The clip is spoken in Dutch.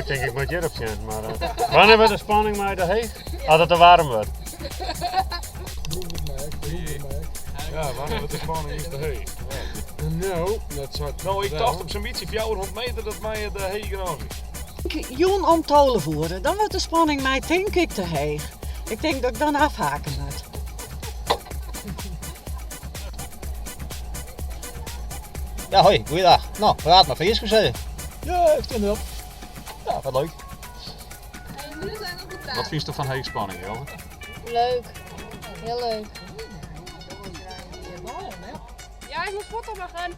ik denk ik moet hierop zijn. Maar wanneer wordt de spanning mij te heeg? Als het te warm wordt. Ja, wanneer wordt de spanning is te heeg? Nou, dat zou... Nou, ik dacht op zo'n beetje 400 meter dat mij de heeg genoeg is. Joen om tolen voeren, dan wordt de spanning mij denk ik te heeg. Ik denk dat ik dan afhaken moet. Ja, hoi, goeiedag. Nou, we gaan naar Fries museum. Ja, ik sta erop. Ja, wat leuk. Wat vind je van heegspanning, Jelge? Leuk. Heel leuk. Ja, ik moet foto maken.